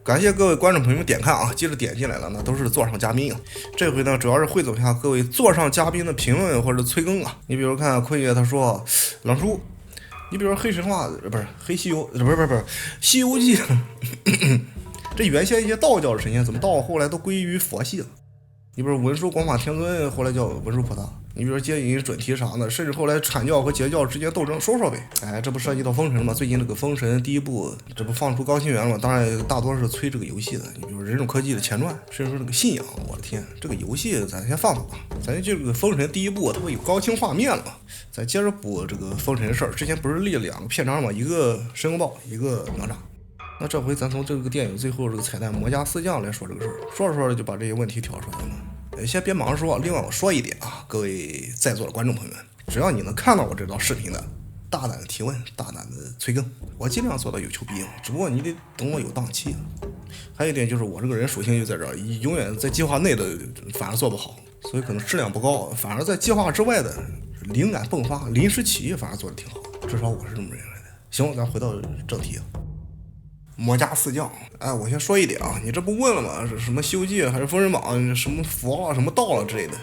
感谢各位观众朋友们点看啊，记得点进来了，那都是座上嘉宾啊。这回呢，主要是汇总一下各位座上嘉宾的评论或者催更啊。你比如看坤爷他说，冷叔，你比如说黑神话不是黑西游，不是西游记，这原先一些道教的神仙怎么到后来都归于佛系了？你比如文殊广法天尊，后来叫文殊菩萨。你比如说接引准提啥的，甚至后来阐教和截教之间斗争，说呗。哎，这不涉及到封神了吗？最近这个封神第一部，这不放出高清源了吗？当然大多是催这个游戏的。你比如人种科技的前传，甚至说这个信仰，我的天，这个游戏咱先放吧。咱这个封神第一部，它会有高清画面了，咱接着补这个封神的事儿。之前不是立了2个篇章吗？一个申公豹，一个哪吒。那这回咱从这个电影最后这个彩蛋魔家四将来说这个事儿，说着说着就把这些问题挑出来了。先别忙说，另外我说一点啊，各位在座的观众朋友们，只要你能看到我这道视频的，大胆的提问，大胆的催更，我尽量做到有求必应，只不过你得等我有档期。还有一点就是我这个人属性就在这儿，永远在计划内的反而做不好，所以可能质量不高，反而在计划之外的灵感迸发、临时起意反而做的挺好，至少我是这么认为的。行，咱回到正题。魔家四将，哎，我先说一点啊，你这不问了吗？是什么西游记还是封神榜，什么佛啊，什么道啊之类的，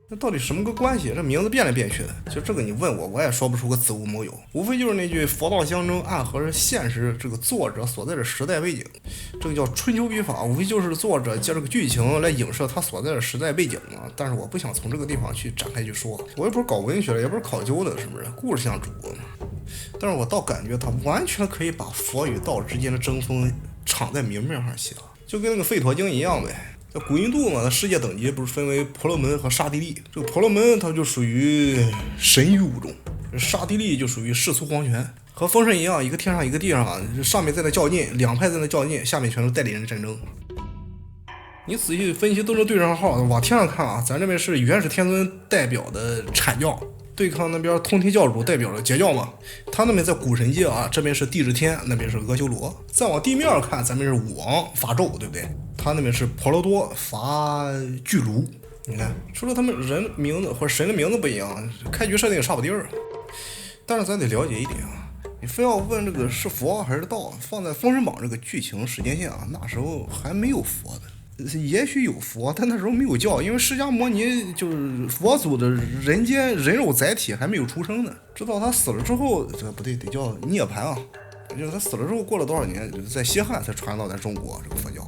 那到底什么个关系？这名字变来变去的，就这个你问我，我也说不出个子无谋有，无非就是那句佛道相争，暗合着现实这个作者所在的时代背景，这个叫春秋笔法，无非就是作者借这个剧情来影射他所在的时代背景嘛。但是我不想从这个地方去展开去说，我也不是搞文学的，也不是考究的，是不是？故事像主播嘛。但是我倒感觉他完全可以把佛与道之间的争锋敞在明面上写，就跟那个吠陀经一样呗。这古印度嘛，它世界等级不是分为婆罗门和刹帝利，这个婆罗门它就属于神域物种，刹帝利就属于世俗皇权，和封神一样，一个天上一个地上，上面在那较劲，两派在那较劲，下面全是代理人战争。你仔细分析都是对上号，往天上看啊，咱这边是元始天尊代表的阐教，对抗那边通天教主代表的截教嘛。他那边在古神界啊，这边是地质天，那边是阿修罗。再往地面看，咱们是武王伐纣，对不对？他那边是婆罗多伐巨卢。你看，除了他们人名字或者神的名字不一样，开局设定也差不地儿。但是咱得了解一点啊，你非要问这个是佛还是道，放在封神榜这个剧情时间线啊，那时候还没有佛的。也许有佛，但那时候没有教，因为释迦摩尼就是佛祖的人间人肉载体还没有出生呢。直到他死了之后，这不对，得叫涅槃啊，就是他死了之后过了多少年，在西汉才传到咱中国这个佛教。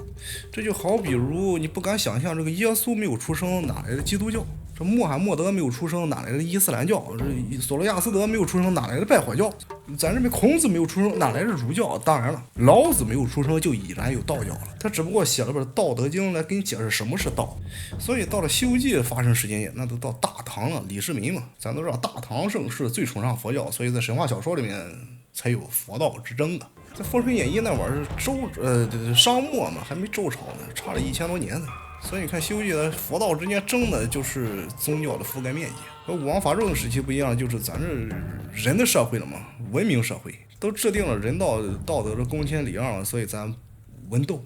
这就好比如你不敢想象，这个耶稣没有出生，哪来的基督教？这穆罕默德没有出生，哪来的伊斯兰教？这索罗亚斯德没有出生，哪来的拜火教？咱这边孔子没有出生，哪来的儒教？当然了，老子没有出生，就已然有道教了。他只不过写了本《道德经》来给你解释什么是道。所以到了《西游记》发生时间点，那都到大唐了，李世民嘛，咱都知道大唐盛世最崇尚佛教，所以在神话小说里面才有佛道之争的。在《封神演义》那会儿是商末嘛，还没周朝呢，差了1000多年呢。所以你看《西游记》的佛道之间争的就是宗教的覆盖面积。和武王伐纣的时期不一样，就是咱这人的社会了嘛，文明社会都制定了人道道德的公谦礼让了，所以咱文斗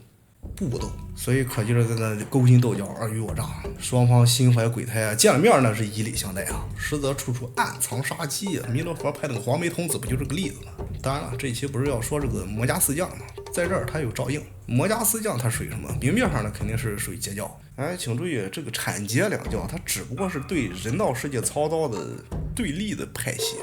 不武斗，所以可劲儿在那勾心斗角，尔虞我诈，双方心怀鬼胎啊，见了面那是以礼相待啊，实则处处暗藏杀机啊。弥勒佛拍那个黄眉童子不就这个例子吗？当然了，这一期不是要说这个魔家四将吗？在这儿它有照应。魔家四将它属于什么？明面上呢肯定是属于截教。哎，请注意，这个阐截两教，它只不过是对人道世界操刀的对立的派系。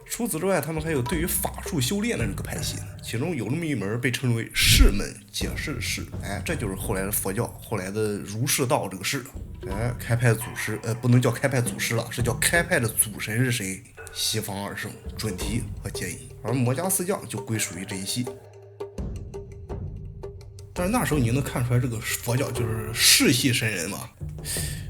除此之外，他们还有对于法术修炼的这个派系呢，其中有那么一门被称为释门解释释，哎，这就是后来的佛教，后来的儒释道这个释。哎，开派祖师，不能叫开派祖师了，是叫开派的祖神是谁？西方二圣准提和接引，而魔家四将就归属于这一系。但是那时候你能看出来，这个佛教就是世系神人嘛，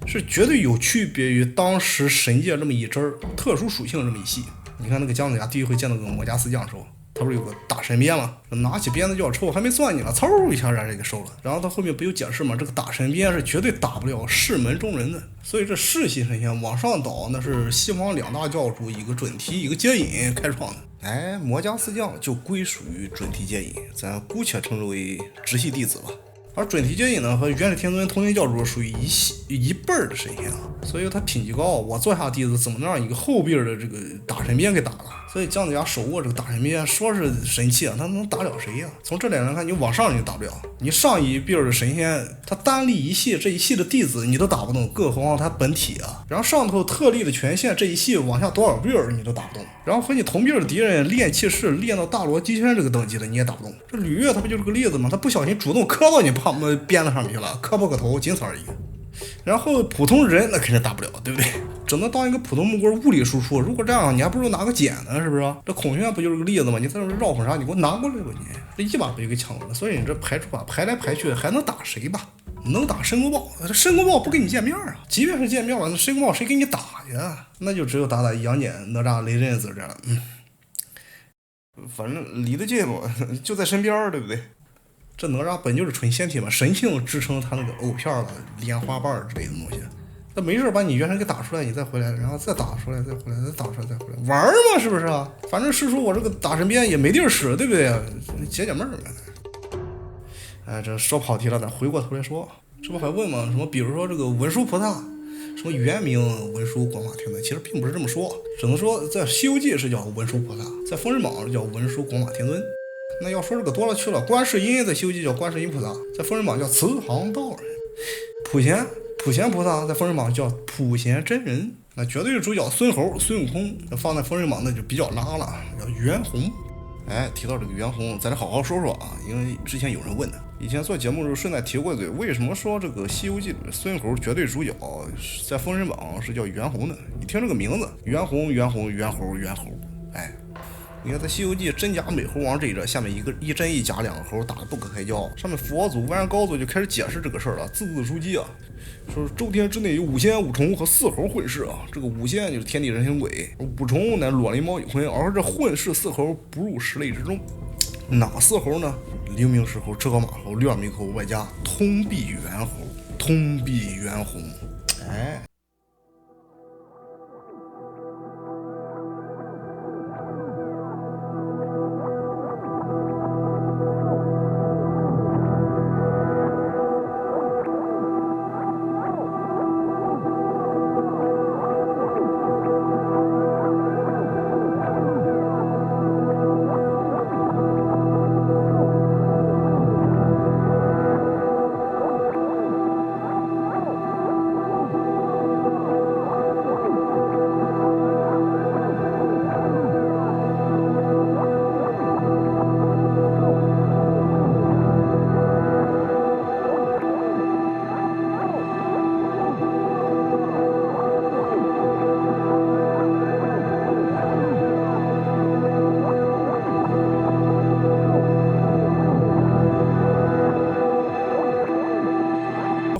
是绝对有区别于当时神界这么一支特殊属性这么一系。你看那个姜子牙第一回见到这个魔家四将的时候，他不是有个大神鞭吗？拿起鞭子就要抽，还没攥你了，嗖一下让人给收了。然后他后面不有解释吗？这个大神鞭是绝对打不了世门中人的。所以这世系神仙往上倒，那是西方2大教主，一个准提，一个接引开创的。哎，魔家四将就归属于准提接引，咱姑且称之为直系弟子吧。而准提接引呢和元始天尊通天教主属于一辈儿的神仙啊，所以他品级高，我做下弟子怎么能让一个后辈的这个大神鞭给打了？所以姜子牙手握这个大神鞭，说是神器啊，他能打了谁呀？从这点来看，你往上你就打不了，你上一辈的神仙，他单立一系这一系的弟子你都打不动，更何况他本体啊。然后上头特立的权限这一系往下多少辈你都打不动，然后和你同辈的敌人练气势练到大罗极圈这个等级的你也打不动。这吕岳他不就是个例子吗？他不小心主动磕到你鞭子上面去了，磕破个头，仅此而已。然后普通人那肯定打不了，对不对？只能当一个普通木棍物理输出。如果这样，你还不如拿个剪呢，是不是？这孔雀不就是个例子吗？你在这绕混啥？你给我拿过来吧，你这一把不就给抢了？所以你这排出啊，排来排去还能打谁吧？能打申公豹，这申公豹不跟你见面啊！即便是见面了，那申公豹谁给你打呀？那就只有打杨戬、哪吒、雷震子这样了。反正离得近嘛，就在身边，对不对？这哪吒本就是纯仙体嘛，神性支撑他那个藕片了、莲花瓣之类的东西。那没事把你元神给打出来，你再回来，然后再打出来，再回来，再打出来，再回来，玩嘛，是不是啊？反正是说我这个打神鞭也没地儿使，对不对？解解闷儿呗。哎，这说跑题了，咱回过头来说，这不还问吗？什么，比如说这个文殊菩萨，什么原名文殊广法天尊，其实并不是这么说，只能说在《西游记》是叫文殊菩萨，在《封神榜》是叫文殊广法天尊。那要说这个多了去了，观世音在《西游记》叫观世音菩萨，在《封神榜》叫慈航道人。普贤菩萨在《封神榜》叫普贤真人。那绝对是主角孙猴、孙悟空，放在《封神榜》那就比较拉了，叫袁弘。哎，提到这个袁弘，咱得好好说说啊，因为之前有人问的，以前做节目的时候顺带提过嘴，为什么说这个《西游记》里的孙猴绝对主角在《封神榜》是叫袁弘的？你听这个名字，袁弘，哎。你看在《西游记》真假美猴王这一阵，下面一真一假两个猴打得不可开交，上面佛祖完高祖就开始解释这个事儿了，字字书记啊，说周天之内有五仙、五虫和四猴混世啊，这个五仙就是天地人神鬼，五虫乃裸灵猫女魂，而这混世四猴不入十类之中。哪四猴呢？灵明石猴、车和马猴、六耳猕猴，外加通臂猿猴、通臂猿猴。哎。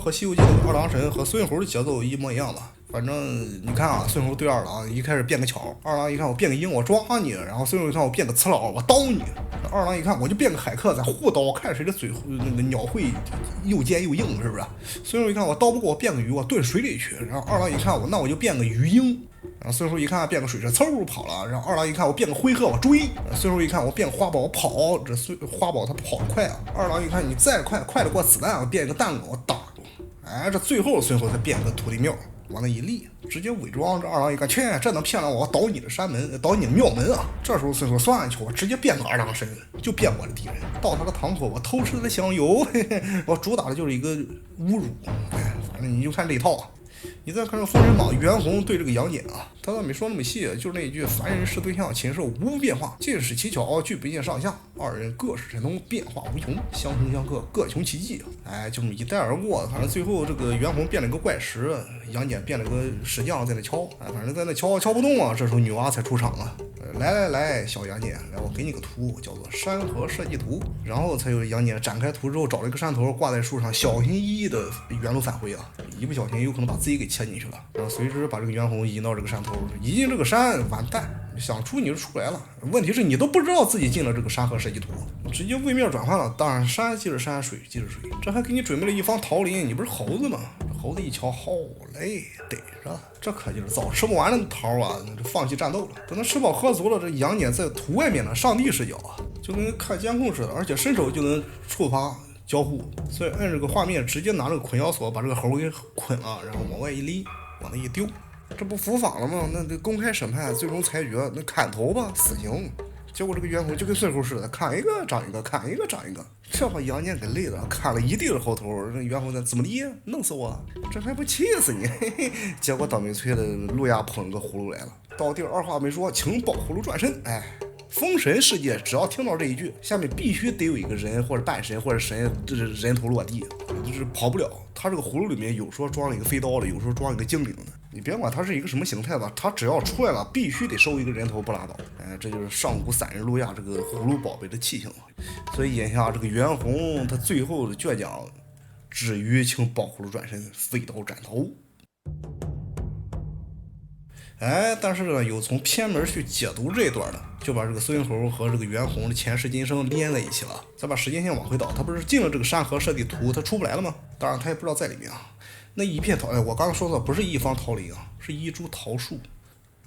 和《西游记》的二郎神和孙猴的节奏一模一样吧。反正你看啊，孙猴对二郎一开始变个巧，二郎一看我变个鹰我抓你，然后孙猴一看我变个雌老我刀你，二郎一看我就变个海客再护刀，看谁的嘴那个鸟喙又尖又硬，是不是？孙猴一看我刀不过我变个鱼我遁水里去，然后二郎一看我那我就变个鱼鹰。然后孙猴一看变个水车，嗖跑了。然后二郎一看我变个灰鹤，我追。孙猴一看我变个花宝，我跑。这花宝它跑得快啊。二郎一看你再快，快得过子弹，我变一个弹弓，我打住。哎，这最后孙猴才变个土地庙，往那一立，直接伪装。这二郎一看，切，这能骗了我，我倒你的山门，倒你的庙门啊！这时候孙猴算下去，我直接变个二郎神，就变我的敌人。到他的堂口，我偷吃他的香油，嘿嘿，我主打的就是一个侮辱。哎，反正你就看这一套啊。你再看这个《封神榜》，袁弘对这个杨戬啊，他倒没说那么细，就是那一句凡人是对象，禽兽无变化，尽使其巧，俱不见上下，二人各使神通，变化无穷，相生相克，各穷其技。哎，就这么一带而过。反正最后这个袁弘变了个怪石，杨戬变了个石匠在那敲，哎，反正在那敲不动啊。这时候女娲才出场啊，来，小杨戬，来，我给你个图，叫做山河设计图。然后才有杨戬展开图之后，找了一个山头挂在树上，小心翼翼的原路返回啊，一不小心有可能把自己给切进去了。然后随时把这个袁弘引到这个山头，一进这个山完蛋，想出你就出来了。问题是你都不知道自己进了这个山河设计图，直接位面转换了。当然山即是山，水即是水，这还给你准备了一方桃林，你不是猴子吗？猴子一瞧，好嘞，逮着，这可就是早吃不完的桃啊，就放弃战斗了。等他吃饱喝足了，这杨戬在图外面呢，上帝视角啊，就跟看监控似的，而且伸手就能触发交互，所以摁这个画面直接拿这个捆腰索把这个猴给捆了，然后往外一拎，往那一丢，这不伏法了吗？那这公开审判，最终裁决，那砍头吧，死刑。结果这个袁弘就跟孙猴似的，砍一个长一个，砍一个长一个，这把杨戬给累了，砍了一地的猴头。这袁弘怎么地？弄死我，这还不气死你？嘿嘿，结果倒霉催的路亚捧个葫芦来了，到地二话没说，请保葫芦转身。哎，封神世界只要听到这一句，下面必须得有一个人或者半神或者神，这是人头落地，就是跑不了。他这个葫芦里面有说装了一个飞刀的，有时候装一个精灵的，你别管它是一个什么形态吧，它只要出来了，必须得收一个人头不拉倒。哎，这就是上古三人路亚这个葫芦宝贝的气性。所以眼下这个袁弘他最后的倔强，至于请保葫芦转身，飞刀斩头。哎，但是呢，有从偏门去解读这一段的，就把这个孙猴和这个袁弘的前世今生连在一起了。再把时间线往回倒，他不是进了这个山河设地图，他出不来了吗？当然他也不知道在里面啊。那一片桃，哎，我刚刚说的不是一方桃林啊，是一株桃树。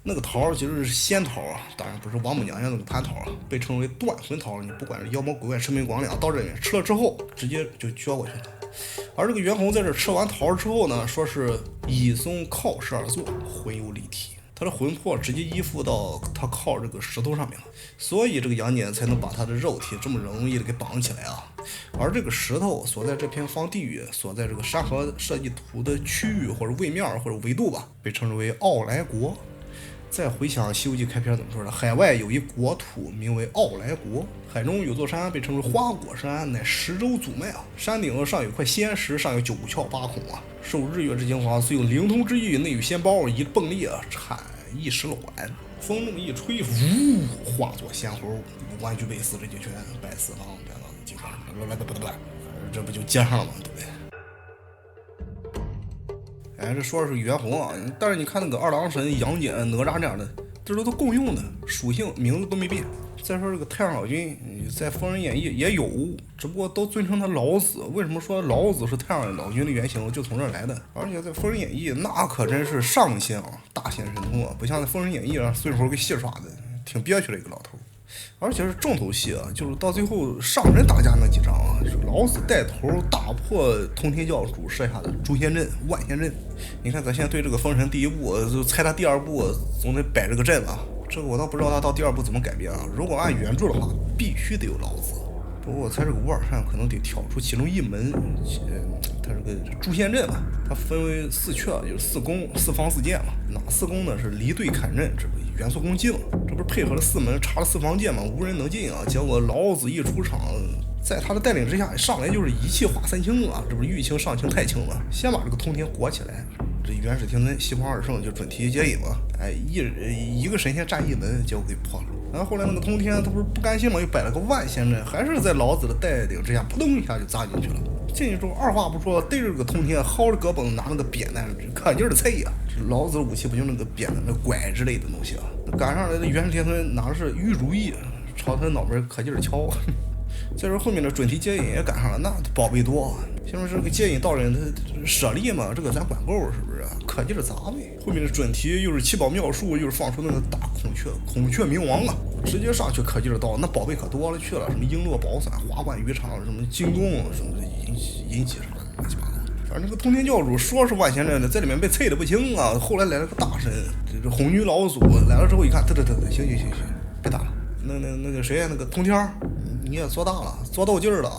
那个桃其实是仙桃啊，当然不是王母娘娘那个蟠桃啊，被称为断魂桃。你不管是妖魔鬼怪、魑魅魍魉，到这里面吃了之后，直接就撅过去了。而这个袁弘在这吃完桃之后呢，说是倚松靠石而坐，魂有离体。他的魂魄直接依附到他靠这个石头上面了，所以这个杨戬才能把他的肉体这么容易的给绑起来啊。而这个石头所在这片方地域，所在这个山河设计图的区域或者位面或者维度吧，被称之为傲来国。再回想《西游记》开篇怎么说的？海外有一国土，名为傲来国。海中有座山，被称为花果山，乃十洲祖脉啊。山顶上有块仙石，上有九窍八孔啊。受日月之精华，虽有灵通之意，内与仙胞，一迸裂，产一石卵。风怒一吹，呜，化作仙猴，万具备四肢俱全，拜四方，拜到金刚，这不就接上了吗？对不对？哎，这说的是袁弘啊，但是你看那个二郎神、杨戬、哪吒这样的，这都共用的属性，名字都没变。再说这个太上老君，在《封神演义》也有，只不过都尊称他老子。为什么说老子是太上老君的原型，就从这儿来的？而且在《封神演义》那可真是上仙啊，大显神通啊，不像在《封神演义》让孙猴给戏耍的，挺憋屈的一个老头。而且是重头戏啊，就是到最后上人打架那几章啊，是老子带头打破通天教主设下的诛仙阵、万仙阵。你看咱现在对这个封神第一部，就猜他第二部总得摆这个阵吧。这个我倒不知道他到第二部怎么改编啊。如果按原著的话，必须得有老子。不过我猜这个乌尔善可能得挑出其中一门，他这个诛仙阵嘛，它分为四阙，就是四宫、四方四剑嘛。哪四宫呢？是离对砍阵，这个元素宫境，这不是配合了四门插了四方剑嘛，无人能进啊。结果老子一出场，在他的带领之下，上来就是一气化三清啊，这不是玉清、上清、太清嘛，先把这个通天裹起来。这元始天尊、西方二圣就准提接引嘛，哎，一个神仙占一门，结果给破了。然后后来那个通天他不是不甘心嘛，又摆了个万仙阵，还是在老子的带领之下，扑通一下就扎进去了。进去之后，二话不说，对着这个通天薅着胳膊，拿那个扁担，可劲儿的啐呀。老子的武器不就那个扁担、那拐之类的东西啊？赶上来的元始天尊拿的是玉如意，朝他脑门可劲儿敲。再说后面的准提接引也赶上了，那宝贝多。先说这个接引道人，他舍利嘛，这个咱管够是不是？可劲儿砸呗。后面的准提又是七宝妙术，又是放出那个大孔雀明王啊，直接上去可劲儿刀，那宝贝可多了去了，什么璎珞宝伞、华冠鱼肠，什么金弓，什么银戟什么乱七八糟。反正这个通天教主说是万仙阵的，在里面被啐的不轻啊。后来来了个大神，这红女老祖来了之后一看，行，别打了。那个谁，那个通天，你也做大了，做斗劲儿了，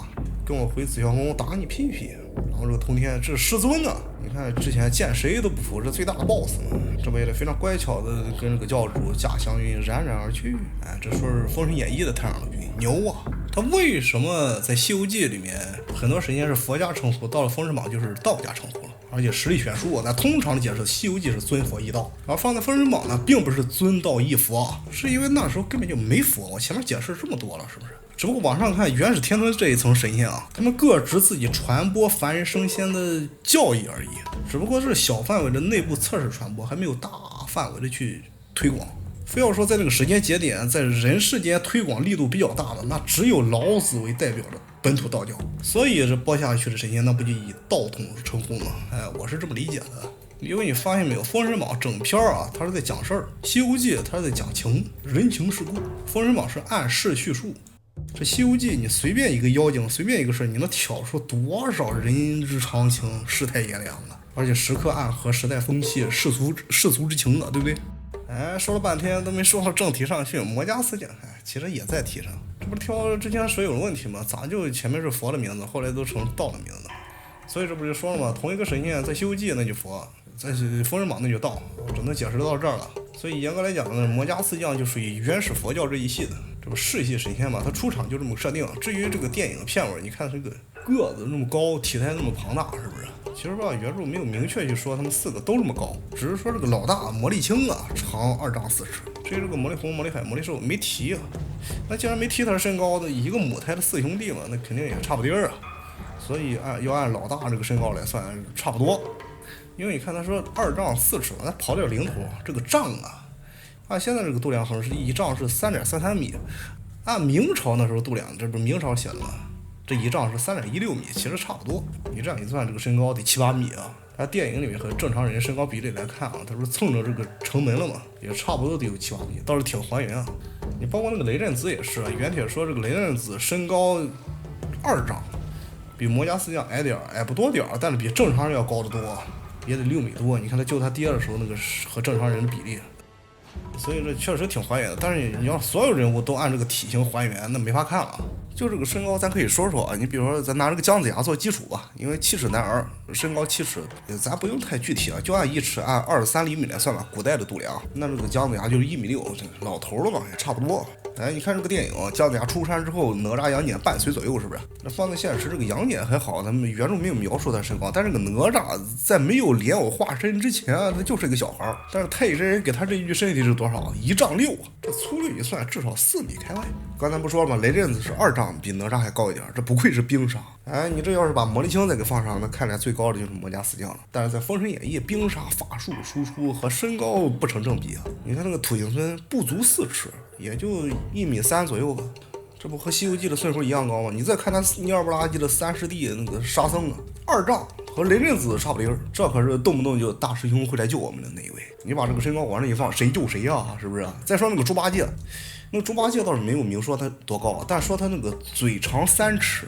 跟我回紫霄宫打你屁屁。然后这个通天这师尊啊，你看之前见谁都不服，这最大的 boss 呢，这不也非常乖巧的跟这个教主驾祥云冉冉而去。哎，这说是《封神演义》的太上老君牛啊！他为什么在《西游记》里面很多神仙是佛家称呼，到了《封神榜》就是道家称呼了？而且实力悬殊，咱通常的解释，《西游记》是尊佛一道，然后放在《封神榜》呢，并不是尊道一佛，是因为那时候根本就没佛。我前面解释这么多了，是不是？只不过往上看，元始天尊这一层神仙啊，他们各执自己传播凡人升仙的教义而已，只不过是小范围的内部测试传播，还没有大范围的去推广。非要说在这个时间节点，在人世间推广力度比较大的，那只有老子为代表的本土道教。所以这播下去的神仙，那不就以道统称呼吗？哎，我是这么理解的。因为你发现没有，《封神榜》整篇啊，它是在讲事儿；《西游记》它是在讲情，人情世故。《封神榜》是按事叙述，这《西游记》你随便一个妖精，随便一个事，你能挑出多少人之常情、世态炎凉啊！而且时刻暗合时代风气、世俗之情的，对不对？哎，说了半天都没说到正题上去。魔家四将，哎，其实也在提上。这不是挑之前说有问题吗？咋就前面是佛的名字，后来都成道的名字？所以这不就说了吗？同一个神仙，在《西游记》那就佛，在《封神榜》那就道，只能解释到这儿了。所以严格来讲呢，魔家四将就属于原始佛教这一系的，这不世系神仙嘛，他出场就这么个设定。至于这个电影片尾，你看这个个子那么高，体态那么庞大，是不是？其实吧，原著没有明确去说他们4个都这么高，只是说这个老大魔力青啊，长2丈4尺。至于这个魔力红、魔力海、魔力兽没提啊。那既然没提他的身高的，一个母胎的4兄弟嘛，那肯定也差不离儿啊。所以要按老大这个身高来算，差不多。因为你看他说2丈4尺，那跑点零头，这个丈啊，按现在这个度量衡是1丈是3.33米，按明朝那时候度量，这不是明朝写的吗？这1丈是3.16米，其实差不多。你这样一算，这个身高得7、8米啊。他电影里面和正常人身高比例来看啊，他说蹭着这个城门了嘛，也差不多得有7、8米，倒是挺还原啊。你包括那个雷震子也是啊，原帖说这个雷震子身高2丈。比魔家四将矮点儿，矮不多点儿，但是比正常人要高得多，也得6米多。你看他救他爹的时候，那个和正常人的比例，所以这确实挺还原的。但是你要所有人物都按这个体型还原，那没法看了。就这个身高，咱可以说说啊。你比如说，咱拿这个姜子牙做基础吧，因为7尺男儿，身高7尺，咱不用太具体啊，就按1尺按23厘米来算吧，古代的度量。那这个姜子牙就是1.6米，老头了嘛，也差不多。哎，你看这个电影，姜子牙出山之后，哪吒、杨戬半岁左右，是不是？那放在现实，这个杨戬还好，他们原著没有描述他身高，但这个哪吒在没有莲藕化身之前，他就是一个小孩。但是太乙真人给他这一具身体是多少？1丈6，这粗略一算，至少4米开外。刚才不说了吗？雷震子是2丈，比哪吒还高一点，这不愧是冰沙。哎，你这要是把魔力青再给放上，那看来最高的就是魔家四将了。但是在《封神演义》，冰沙法术输出和身高不成正比啊！你看那个土行孙不足4尺，也就1.3米左右吧，这不和《西游记》的岁数一样高吗？你再看他蔫不拉几的三师弟那个沙僧啊，2丈，和雷震子差不离儿，这可是动不动就大师兄会来救我们的那一位。你把这个身高往上一放，谁救谁啊？是不是？再说那个猪八戒，那个猪八戒倒是没有明说他多高，但说他那个嘴长3尺。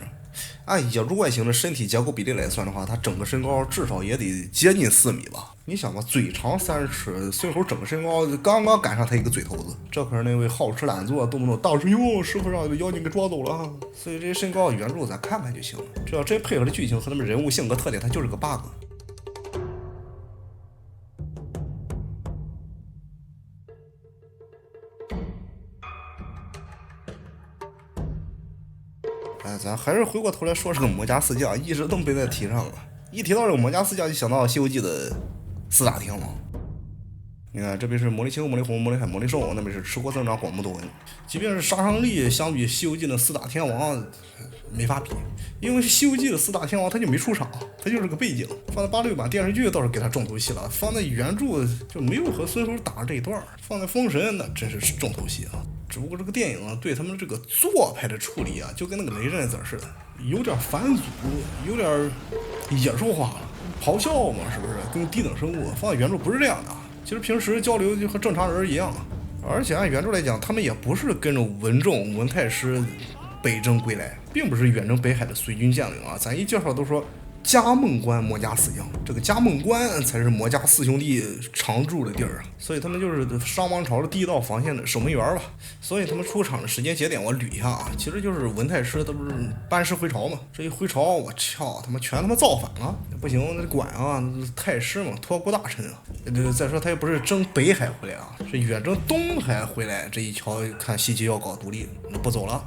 按野猪外形的身体结构比例来算的话，他整个身高至少也得接近4米吧？你想吧，嘴长3尺，孙猴整个身高刚刚赶上他一个嘴头子，这可是那位好吃懒做，动不动大师兄师傅让妖精给抓走了。所以这些身高原著咱看看就行了，只要真配合了剧情和他们人物性格特点，它就是个 bug。哎，咱还是回过头来说这个魔家四将，一直都没在提上了。一提到这个魔家四将，就想到《西游记》的4大天王。你看，这边是魔力青、魔力红、魔力海、魔力兽，那边是吃货增长、广目多闻。即便是杀伤力相比《西游记》的4大天王没法比，因为《西游记》的4大天王他就没出场，他就是个背景。放在86版电视剧倒是给他重头戏了，放在原著就没有和孙猴打这一段，放在封神那真是重头戏啊。只不过这个电影对他们这个做派的处理啊，就跟那个雷震子似的，有点反祖，有点野兽化了，咆哮嘛，是不是？跟低等生物放在原著不是这样的。其实平时交流就和正常人一样，而且按原著来讲，他们也不是跟着文仲、文太师北征归来，并不是远征北海的随军将领啊。咱一介绍都说嘉梦关魔家四将，这个嘉梦关才是魔家4兄弟常驻的地儿啊，所以他们就是商王朝的第一道防线的守门员吧。所以他们出场的时间节点我捋一下啊，其实就是文太师他不是班师回朝嘛，这一回朝我操，他妈全他妈造反了，不行，那管啊，太师嘛，托孤大臣啊。再说他又不是征北海回来啊，是远征东海回来，这一瞧看西岐要搞独立，那不走了。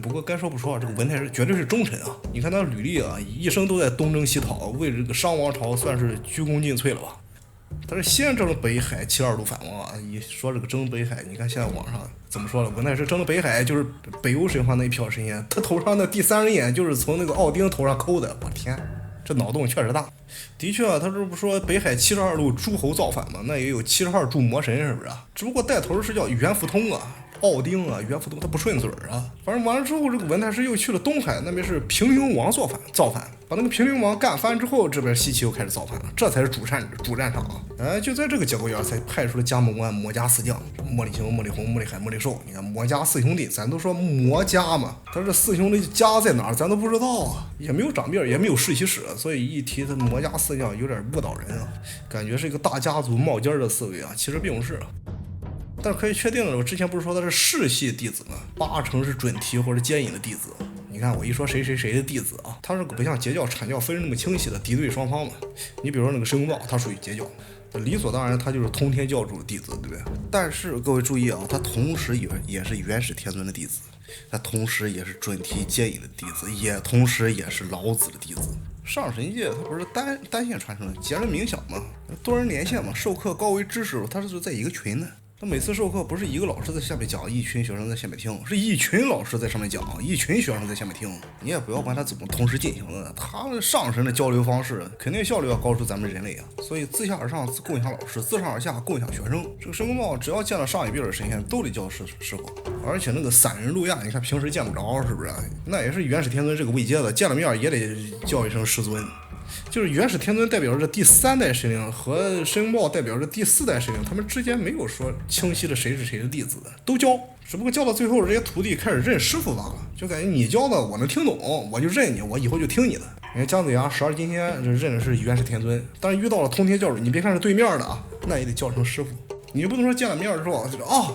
不过该说不说啊，这个文太师绝对是忠臣啊！你看他履历啊，一生都在东征西讨，为这个商王朝算是鞠躬尽瘁了吧。他是先征了北海，72度反王啊！一说这个征北海，你看现在网上怎么说了？文太师征了北海，就是北欧神话那一票神仙，他头上的第3人眼就是从那个奥丁头上抠的。我天，这脑洞确实大。的确啊，他这不说北海72路诸侯造反吗？那也有72柱魔神，是不是？只不过带头是叫袁福通啊。奥丁啊、岳父都他不顺嘴啊。反正完了之后，这个文太师又去了东海，那边是平陵王造反，把那个平陵王干翻之后，这边西岐又开始造反了，这才是主战场啊。就在这个节骨眼才派出了加盟关魔家四将，莫里行、莫里红、莫里海、莫里寿。你看魔家四兄弟，咱都说魔家嘛，他这四兄弟家在哪儿，咱都不知道啊，也没有长辈，也没有世袭史，所以一提他魔家四将有点误导人啊，感觉是一个大家族冒尖的思维啊，其实并不是。但是可以确定的，我之前不是说他是世系弟子吗？80%是准提或者接引的弟子。你看我一说谁的弟子啊，他是个不像截教阐教分那么清晰的敌对双方嘛。你比如说那个申公豹，他属于截教，理所当然他就是通天教主的弟子，对不对？但是各位注意啊，他同时也是元始天尊的弟子，他同时也是准提接引的弟子，也同时也是老子的弟子。上神界他不是单线传承的，结人冥想嘛，多人连线嘛，授课高为知识，他是在一个群的。他每次授课不是一个老师在下面讲，一群学生在下面听，是一群老师在上面讲，一群学生在下面听。你也不要管他怎么同时进行的，他上神的交流方式肯定效率要高出咱们人类啊。所以自下而上共享老师，自上而下共享学生。这个申公豹只要见了上一辈的神仙，都得叫师傅。而且那个散人路亚，你看平时见不着，是不是？那也是元始天尊这个位阶的，见了面也得叫一声师尊。就是元始天尊代表着第3代神灵，和申公豹代表着第4代神灵，他们之间没有说清晰的谁是谁的弟子，都教，只不过教到最后，这些徒弟开始认师傅罢了，就感觉你教的我能听懂，我就认你，我以后就听你的。你看姜子牙12金仙认的是元始天尊，但是遇到了通天教主，你别看是对面的啊，那也得叫成师傅。你就不能说见了面之后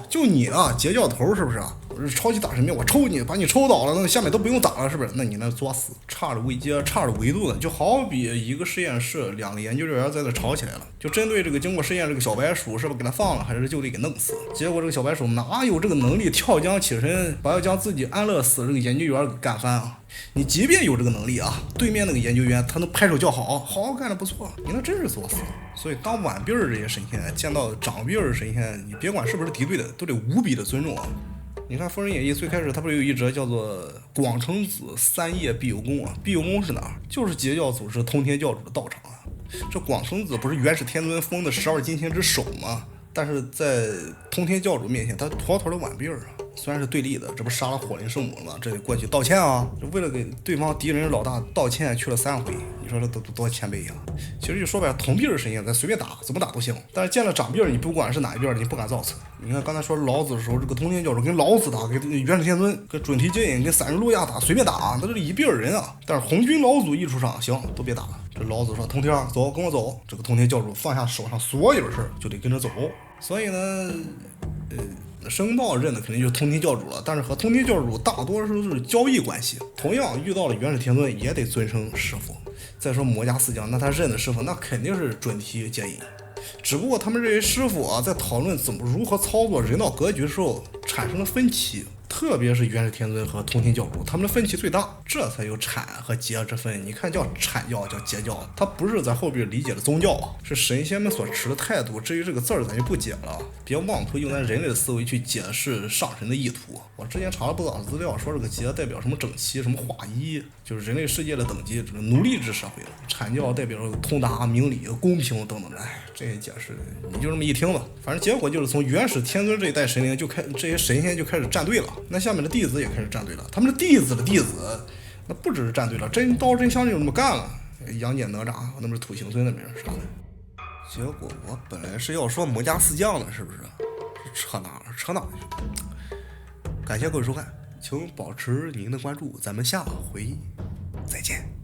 就你啊，截教头是不是啊？超级大神兵，我抽你，把你抽倒了，那下面都不用打了，是不是？那你那作死，差着位阶，差着维度的，就好比一个实验室2个研究人员在那吵起来了，就针对这个经过实验这个小白鼠是不是给他放了，还是就得给弄死？结果这个小白鼠哪有这个能力跳江起身，把要将自己安乐死这个研究员给干翻啊？你即便有这个能力啊，对面那个研究员他能拍手叫好干的不错，你那真是作死。所以当晚辈儿这些神仙见到长辈儿神仙，你别管是不是敌对的，都得无比的尊重啊。你看《封神演义》最开始他不是有一折叫做广成子3夜必有功啊？必有功是哪儿？就是截教组织通天教主的道场啊。这广成子不是元始天尊封的12金仙之首吗？但是在通天教主面前，他妥妥的晚辈儿啊。虽然是对立的，这不杀了火灵圣母了吗？这得过去道歉啊！这为了给对方敌人老大道歉，去了3回，你说这多谦卑呀！其实就说白了，同辈儿神仙咱随便打，怎么打都行。但是见了长辈儿，你不管是哪一边，你不敢造次。你看刚才说老子的时候，这个通天教主跟老子打，跟元始天尊、跟准提接引、跟散人路亚打，随便打，那都是一辈儿人啊。但是红军老祖一出场，行，都别打了。这老子说：“通天，走，跟我走。”这个通天教主放下手上所有的事儿，就得跟着走。所以呢，申公豹认的肯定就是通天教主了，但是和通天教主大多数都是交易关系。同样遇到了元始天尊，也得尊称师傅。再说魔家四将，那他认的师傅那肯定是准提接引。只不过他们这些师傅啊，在讨论如何操作人道格局的时候产生了分歧。特别是元始天尊和通天教主，他们的分歧最大，这才有阐和截之分。你看叫阐教，叫截教，它不是在后边理解的宗教啊，是神仙们所持的态度。至于这个字儿，咱就不解了，别妄图用咱人类的思维去解释上神的意图。我之前查了不少资料，说这个截代表什么整齐，什么划一，就是人类世界的等级，这个奴隶制社会了。阐教代表通达、明理、公平等等的。这些解释你就这么一听吧。反正结果就是从元始天尊这一代神灵这些神仙就开始站队了。那下面的弟子也开始站队了，他们的弟子的弟子，那不只是站队了，真刀真枪就这么干了，杨戬哪吒，那不是土行孙那边啥的。结果我本来是要说魔家四将的，是不是？扯哪了？扯哪去？感谢各位收看，请保持您的关注，咱们下回再见。